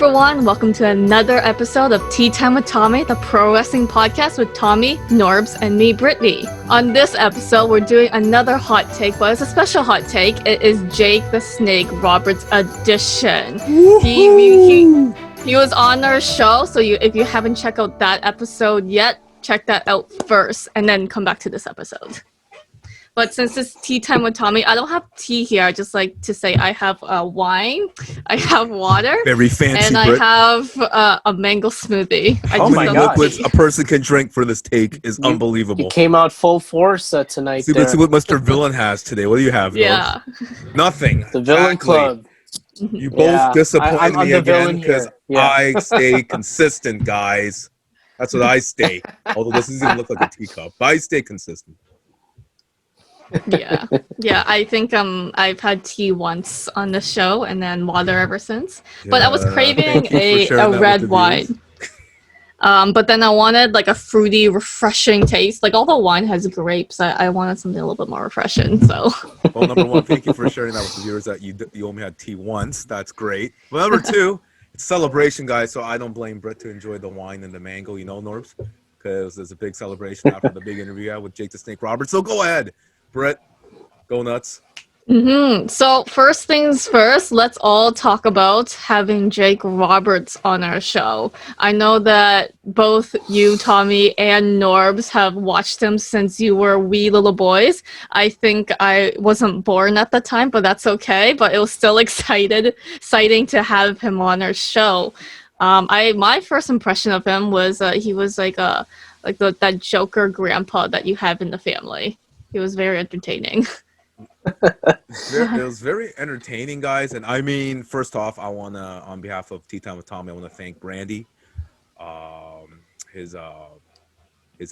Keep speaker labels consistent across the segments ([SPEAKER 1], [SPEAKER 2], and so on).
[SPEAKER 1] everyone, welcome to another episode of Tea Time with Tommy, the pro wrestling podcast with Tommy, Norbz, and me, Brittany. On this episode, we're doing another hot take, but it's a special hot take. It is Jake the Snake Roberts edition. He was on our show, so if you haven't checked out that episode yet, check that out first, and then come back to this episode. But since it's tea time with Tommy, I don't have tea here. I just like to say I have wine, I have water,
[SPEAKER 2] very fancy,
[SPEAKER 1] and I have a mango smoothie.
[SPEAKER 2] How many liquids a person can drink for this take is unbelievable.
[SPEAKER 3] You came out full force tonight.
[SPEAKER 2] Let's see what Mr. Villain has today. What do you have?
[SPEAKER 1] Yeah,
[SPEAKER 2] nothing.
[SPEAKER 3] The Villain Club.
[SPEAKER 2] You both disappoint me again because I stay consistent, guys. That's what I stay. Although this doesn't even look like a teacup, but I stay consistent.
[SPEAKER 1] yeah. I think I've had tea once on the show and then water ever since. But I was craving a red wine. But then I wanted like a fruity, refreshing taste. Like all the wine has grapes. I wanted something a little bit more refreshing. So.
[SPEAKER 2] Well, number one, thank you for sharing that with the viewers that you only had tea once. That's great. But number two, it's a celebration, guys. So I don't blame Britt to enjoy the wine and the mango. You know, Norbz, because there's a big celebration after the big interview I had with Jake the Snake Roberts. So go ahead. Brett, go nuts.
[SPEAKER 1] So first things first, let's all talk about having Jake Roberts on our show. I know that both you, Tommy, and Norbz have watched him since you were wee little boys. I think I wasn't born at the time, but that's okay. But it was still exciting to have him on our show. My first impression of him was he was that Joker grandpa that you have in the family. He was very entertaining.
[SPEAKER 2] It was very entertaining, guys. And I mean, first off, I want to, on behalf of Tea Time with Tommy, I want to thank Brandy, his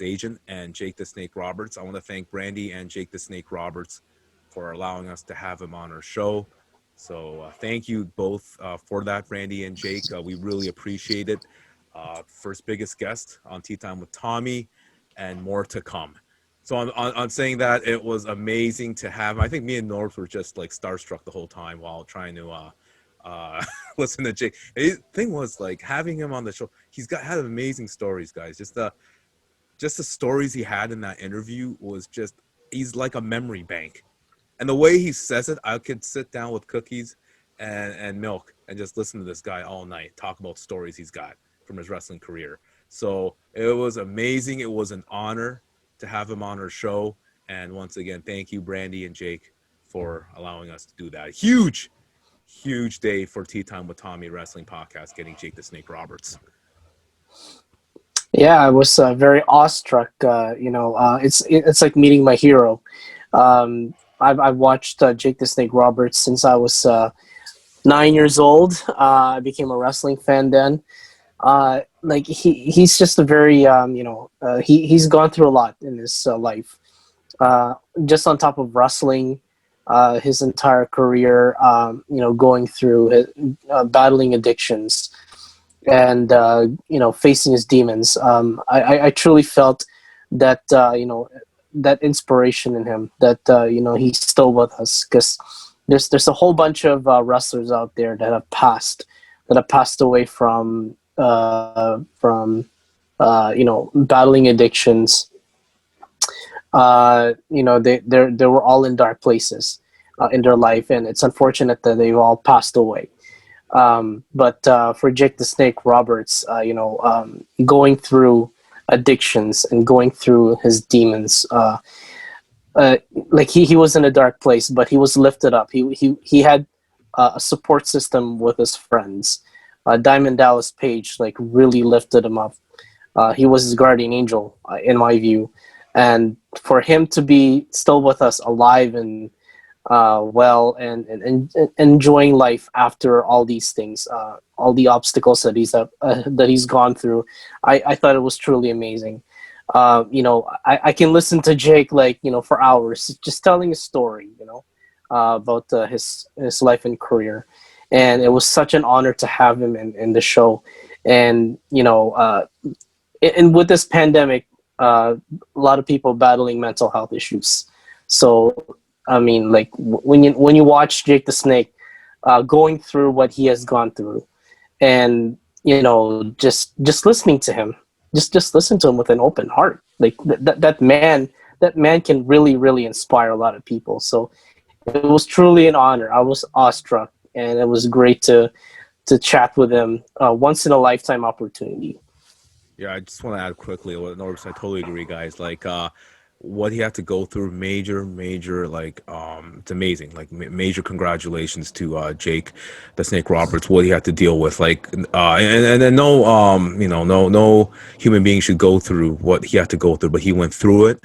[SPEAKER 2] agent, and Jake the Snake Roberts. I want to thank Brandy and Jake the Snake Roberts for allowing us to have him on our show. So thank you both for that, Brandy and Jake. We really appreciate it. First biggest guest on Tea Time with Tommy, and more to come. So on saying that, it was amazing to have him. I think me and Norbz were just like starstruck the whole time while trying to listen to Jake. The thing was, like, having him on the show, had amazing stories, guys. Just the stories he had in that interview was he's like a memory bank. And the way he says it, I could sit down with cookies and milk and just listen to this guy all night talk about stories he's got from his wrestling career. So it was amazing. It was an honor to have him on our show. And once again, thank you, Brandy and Jake, for allowing us to do that. Huge day for Tea Time with Tommy Wrestling Podcast, getting Jake the Snake Roberts.
[SPEAKER 3] Yeah, I was very awestruck. It's like meeting my hero. I've watched Jake the Snake Roberts since I was 9 years old. I became a wrestling fan then. He's just a very he's gone through a lot in his life, just on top of wrestling, his entire career, going through battling addictions and facing his demons. I truly felt that that inspiration in him, that he's still with us, because there's a whole bunch of wrestlers out there that have passed away from battling addictions. They were all in dark places in their life, and it's unfortunate that they've all passed away. But for Jake the Snake Roberts, going through addictions and going through his demons, he was in a dark place, but he was lifted up. He had a support system with his friends. Diamond Dallas Page really lifted him up. He was his guardian angel, in my view. And for him to be still with us, alive and well, and enjoying life after all these things, all the obstacles that he's gone through, I thought it was truly amazing. I can listen to Jake for hours, just telling his story, about his life and career. And it was such an honor to have him in the show. And, and with this pandemic, a lot of people battling mental health issues. So, I mean, when you watch Jake the Snake going through what he has gone through, and just listening to him, just listen to him with an open heart. Like that man can really inspire a lot of people. So it was truly an honor. I was awestruck, and it was great to chat with him. Once in a lifetime opportunity.
[SPEAKER 2] Yeah, I just want to add quickly what Norbs. I totally agree, guys. Like, what he had to go through, major, like, it's amazing. Like, major congratulations to Jake the Snake Roberts. What he had to deal with, like, and no, no human being should go through what he had to go through, but he went through it.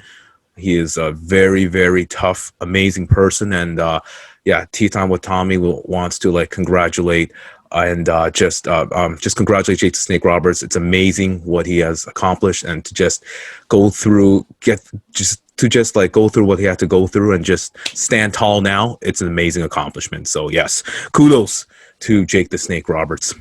[SPEAKER 2] He is a very tough, amazing person, and yeah, Tea Time with Tommy wants to like congratulate and just congratulate Jake the Snake Roberts. It's amazing what he has accomplished, and to just go through, like go through what he had to go through and just stand tall now. It's an amazing accomplishment. So yes, kudos to Jake the Snake Roberts.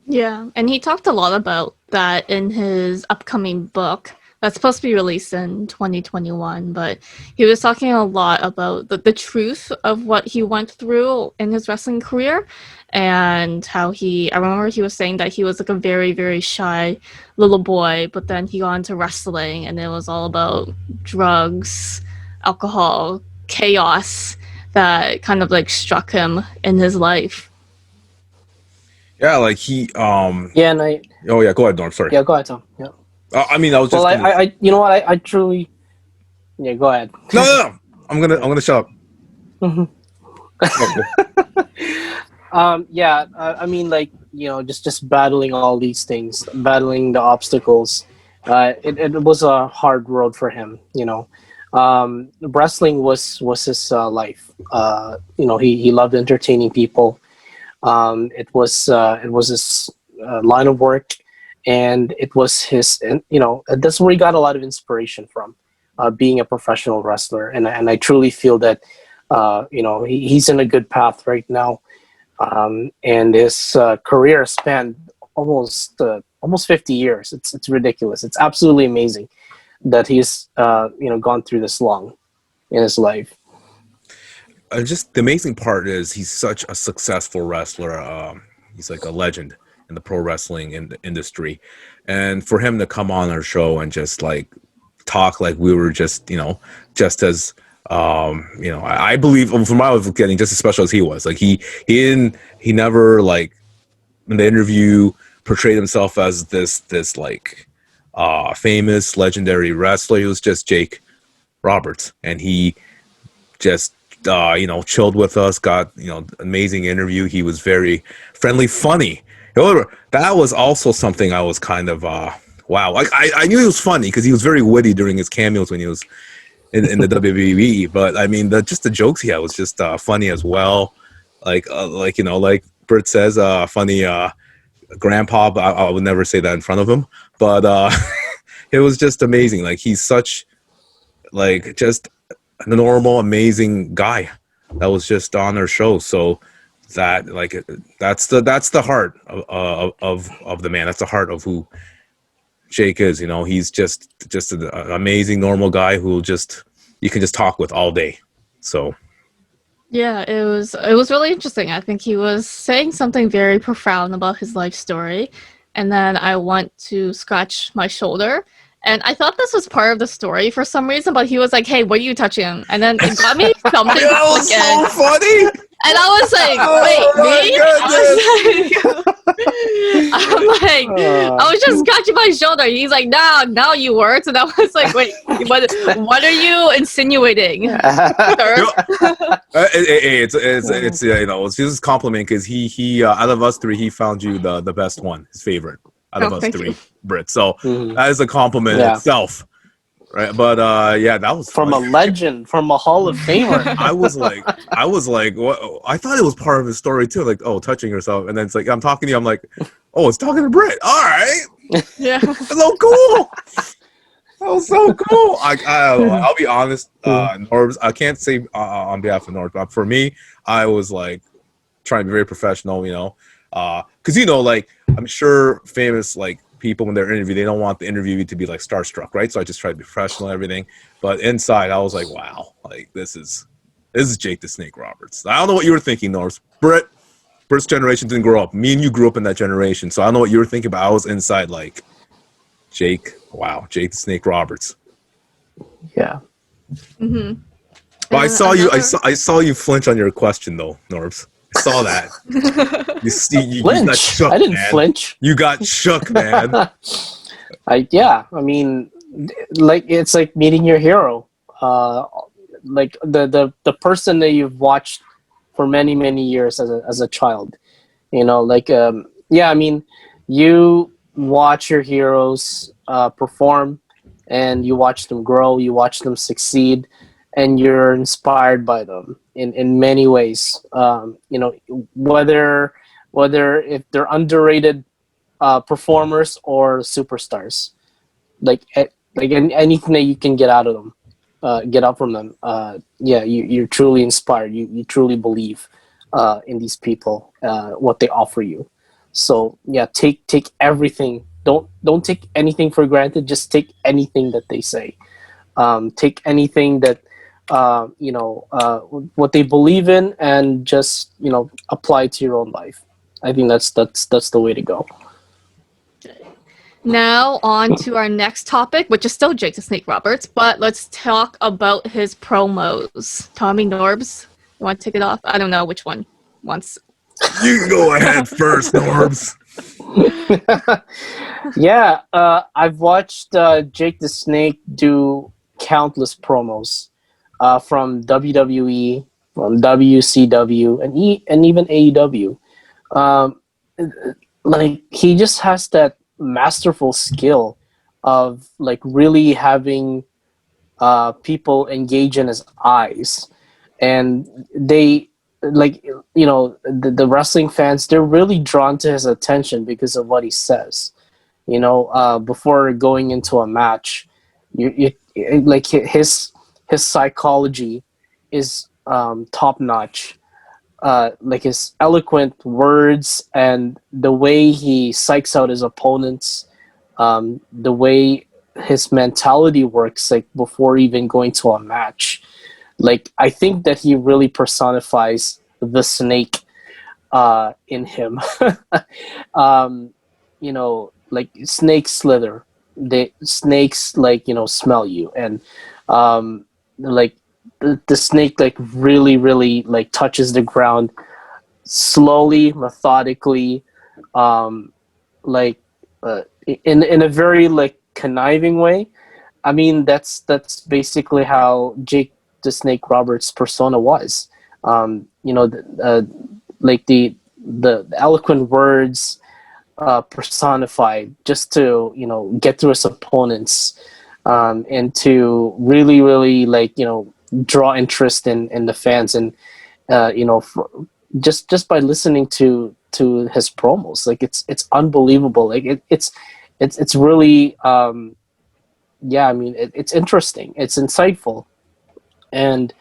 [SPEAKER 1] Yeah, and he talked a lot about that in his upcoming book that's supposed to be released in 2021, but he was talking a lot about the truth of what he went through in his wrestling career, and how I remember he was saying that he was like a very shy little boy, but then he got into wrestling and it was all about drugs, alcohol, chaos that kind of like struck him in his life.
[SPEAKER 2] Yeah, like he
[SPEAKER 3] Yeah, and I.
[SPEAKER 2] Oh yeah, go ahead, Norm. Sorry.
[SPEAKER 3] Yeah, go ahead, Tom. Yeah.
[SPEAKER 2] I mean, I was just.
[SPEAKER 3] Well, I you know what? I truly. Yeah, go ahead.
[SPEAKER 2] No. I'm gonna shut up.
[SPEAKER 3] Yeah, I mean, like, just battling all these things, battling the obstacles. It was a hard road for him. Wrestling was his life. He loved entertaining people. It was his line of work, and it was his. And that's where he got a lot of inspiration from, being a professional wrestler. And I truly feel that he's in a good path right now. And his career spanned almost 50 years. It's ridiculous. It's absolutely amazing that he's gone through this long in his life.
[SPEAKER 2] Just the amazing part is he's such a successful wrestler. He's like a legend in the pro wrestling industry, and for him to come on our show and just like talk like we were just just as I believe from what I was getting, just as special as he was. Like he never, like, in the interview, portrayed himself as this like famous legendary wrestler. He was just Jake Roberts, and he just chilled with us, got amazing interview. He was very friendly, funny. However, that was also something I was kind of wow. Like I knew he was funny because he was very witty during his cameos when he was in the WWE, but I mean, just the jokes he had was just funny as well. Like Britt says, funny grandpa. But I would never say that in front of him. But it was just amazing. Like he's such like just a normal, amazing guy that was just on our show. So that that's the heart of the man. That's the heart of who Jake is. He's just an amazing normal guy who you can just talk with all day. So
[SPEAKER 1] yeah, it was really interesting. I think he was saying something very profound about his life story, and then I went to scratch my shoulder, and I thought this was part of the story for some reason, but he was like, "Hey, what are you touching?" And then it got me something.
[SPEAKER 2] That was so funny.
[SPEAKER 1] And I was like, wait, me? I was just scratching my shoulder. He's like, now you worked. And I was like, wait, what are you insinuating?
[SPEAKER 2] It's it's just a compliment because he out of us three, he found you the best one, his favorite out of us three, Britt. So that is a compliment in itself. Right, but yeah, that was
[SPEAKER 3] from
[SPEAKER 2] funny.
[SPEAKER 3] A legend, from a Hall of Famer.
[SPEAKER 2] I was like, what? I thought it was part of his story too, like, oh, touching herself, and then it's like, I'm talking to you, I'm like, oh, it's talking to Britt. All right,
[SPEAKER 1] yeah,
[SPEAKER 2] so cool. That was so cool. I'll be honest, Norbz, I can't say on behalf of Norbz, but for me, I was like trying to be very professional, because like I'm sure famous like people when they're interviewed, they don't want the interviewee to be like starstruck, right? So I just try to be professional and everything. But inside, I was like, wow, like this is Jake the Snake Roberts. I don't know what you were thinking, Norbz. Britt. First generation didn't grow up. Me and you grew up in that generation, so I don't know what you were thinking, but I was inside like, Jake. Wow, Jake the Snake Roberts.
[SPEAKER 3] Yeah.
[SPEAKER 1] Mm-hmm.
[SPEAKER 2] But I saw you. I saw you flinch on your question though, Norbz. I saw that. You got shook,
[SPEAKER 3] I didn't
[SPEAKER 2] man.
[SPEAKER 3] flinch.
[SPEAKER 2] You got shook, man.
[SPEAKER 3] I mean, like it's like meeting your hero. Like the person that you've watched for many years as a child. You know, like yeah, I mean, you watch your heroes perform, and you watch them grow, you watch them succeed, and you're inspired by them in many ways. You know, whether if they're underrated performers or superstars, like anything that you can get out of them, get up from them. Yeah, you're truly inspired. You truly believe in these people, what they offer you. So yeah, take everything. Don't take anything for granted. Just take anything that they say. Take anything that you know, what they believe in, and just, you know, apply it to your own life. I think that's the way to go.
[SPEAKER 1] Now on to our next topic, which is still Jake the Snake Roberts, but let's talk about his promos. Tommy, Norbz, you want to take it off? I don't know which one wants.
[SPEAKER 2] You can go ahead first, Norbz.
[SPEAKER 3] Yeah, I've watched Jake the Snake do countless promos from WWE, from WCW, and even AEW. Like he just has that masterful skill of like really having people engage in his eyes, and they, like, you know, the wrestling fans, they're really drawn to his attention because of what he says. You know, before going into a match, you like his psychology is top notch. Like his eloquent words and the way he psychs out his opponents, the way his mentality works, like before even going to a match. Like I think that he really personifies the snake in him. You know, like snakes slither. Snakes, like, you know, smell you, and like the snake like really like touches the ground slowly, methodically, like in a very like conniving way. I mean, that's basically how Jake the Snake Roberts' persona was. You know, like the eloquent words personified, just to, you know, get through his opponents, and to really like, you know, draw interest in the fans, and you know, just by listening to his promos, like it's unbelievable. Like it's really yeah, I mean, it's interesting, it's insightful, and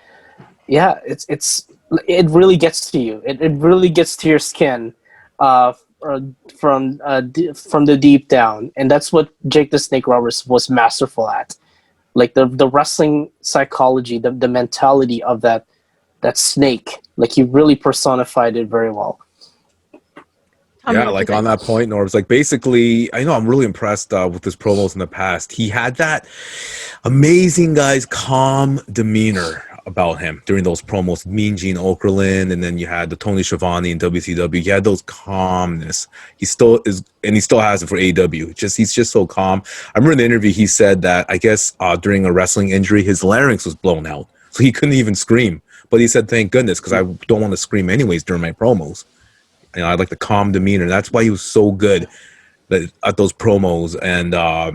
[SPEAKER 3] yeah, it really gets to you. It really gets to your skin, from the deep down, and that's what Jake the Snake Roberts was masterful at. Like the wrestling psychology, the mentality of that snake. Like he really personified it very well.
[SPEAKER 2] Yeah, like on that point, Norbz, like basically, I know I'm really impressed with his promos in the past. He had that amazing, guys, calm demeanor about him during those promos. Mean Gene Okerlund, and then you had the Tony Schiavone in WCW. He had those calmness. He still is, and he still has it for AEW. He's just so calm. I remember in the interview he said that I guess during a wrestling injury, his larynx was blown out, so he couldn't even scream. But he said, "Thank goodness, because I don't want to scream anyways during my promos." You know, I like the calm demeanor. That's why he was so good at those promos. And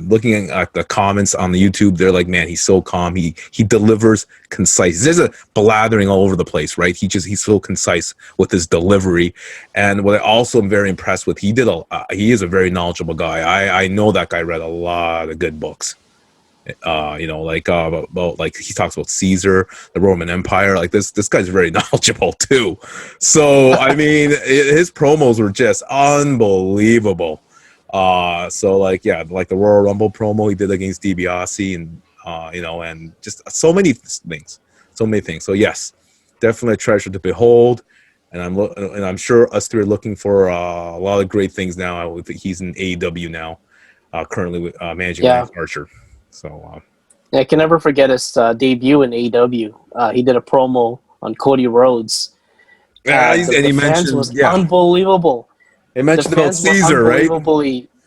[SPEAKER 2] looking at the comments on the YouTube, they're like, man, he's so calm. He delivers concise. There's a blathering all over the place, right? He's so concise with his delivery. And what I also am very impressed with, he is a very knowledgeable guy. I know that guy read a lot of good books. You know, like about like he talks about Caesar, the Roman Empire. Like this guy's very knowledgeable too. So I mean, his promos were just unbelievable. So like, yeah, like the Royal Rumble promo he did against DiBiase, and you know, and just so many things. So yes, definitely a treasure to behold. and I'm sure us three are looking for a lot of great things now. He's in AEW now, currently with managing Lance Archer. So
[SPEAKER 3] I can never forget his debut in AEW. He did a promo on Cody Rhodes. The fans was unbelievable.
[SPEAKER 2] They mentioned about Caesar, right?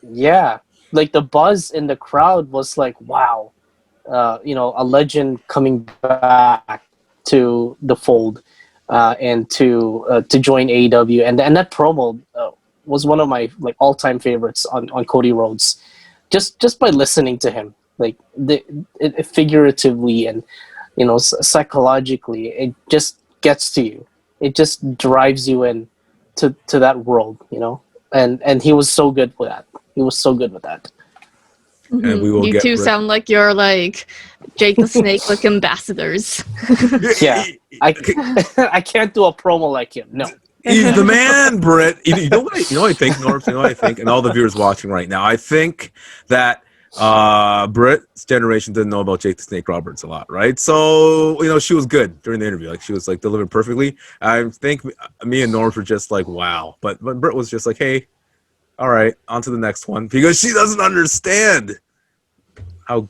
[SPEAKER 3] Yeah, like the buzz in the crowd was like, wow, a legend coming back to the fold and to join AEW, and that promo was one of my like all-time favorites on Cody Rhodes, just by listening to him, like it figuratively and psychologically, it just gets to you. It just drives you in to that world, and he was so good with that. He was so good with that.
[SPEAKER 1] Mm-hmm. And we will you two sound like you're like Jake the Snake like ambassadors.
[SPEAKER 3] Yeah, I can't do a promo like him. No,
[SPEAKER 2] he's the man, Britt. You know what I think, Norbz? You know what I think, and all the viewers watching right now. I think that Britt's generation didn't know about Jake the Snake Roberts a lot, right? So she was good during the interview. Like she was like delivered perfectly. I think me and Norbz were just like, wow. But Britt was just like, hey, all right, on to the next one, because she doesn't understand how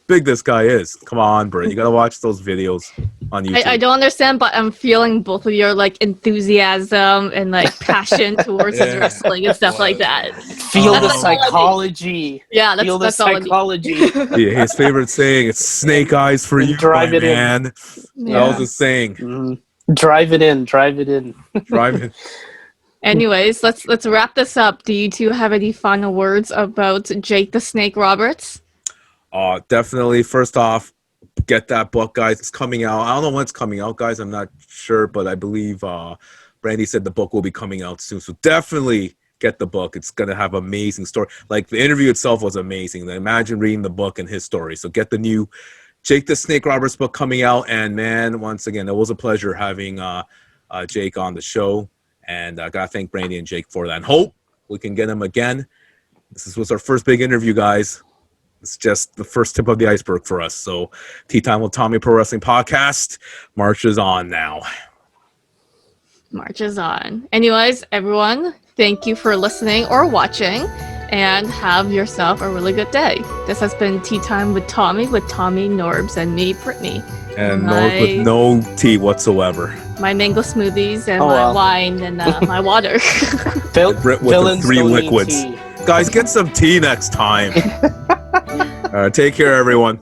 [SPEAKER 2] big this guy is. Come on, Britt, you gotta watch those videos on YouTube.
[SPEAKER 1] I don't understand, but I'm feeling both of your like enthusiasm and like passion towards his wrestling and stuff like that.
[SPEAKER 3] Feel the psychology.
[SPEAKER 1] Yeah,
[SPEAKER 3] feel the psychology.
[SPEAKER 2] Yeah, his favorite saying is "snake eyes for you,
[SPEAKER 3] drive it
[SPEAKER 2] man."
[SPEAKER 3] In.
[SPEAKER 2] Yeah. That was the saying.
[SPEAKER 3] Mm-hmm. Drive it in. Drive it in.
[SPEAKER 2] Drive it.
[SPEAKER 1] Anyways, let's wrap this up. Do you two have any final words about Jake the Snake Roberts?
[SPEAKER 2] Definitely. First off, get that book, guys. It's coming out. I don't know when it's coming out, guys. I'm not sure, but I believe Brandy said the book will be coming out soon. So definitely get the book. It's going to have amazing story. Like the interview itself was amazing. Imagine reading the book and his story. So get the new Jake the Snake Roberts book coming out. And man, once again, it was a pleasure having Jake on the show. And I got to thank Brandy and Jake for that. And hope we can get him again. This was our first big interview, guys. It's just the first tip of the iceberg for us. So, Tea Time with Tommy Pro Wrestling Podcast marches on now.
[SPEAKER 1] Marches on. Anyways, everyone, thank you for listening or watching, and have yourself a really good day. This has been Tea Time with Tommy, Norbz, and me, Brittany.
[SPEAKER 2] And Norbz with no tea whatsoever.
[SPEAKER 1] My mango smoothies and my wine and my water.
[SPEAKER 2] Britt with the 3 liquids. Guys, get some tea next time. Take care, everyone.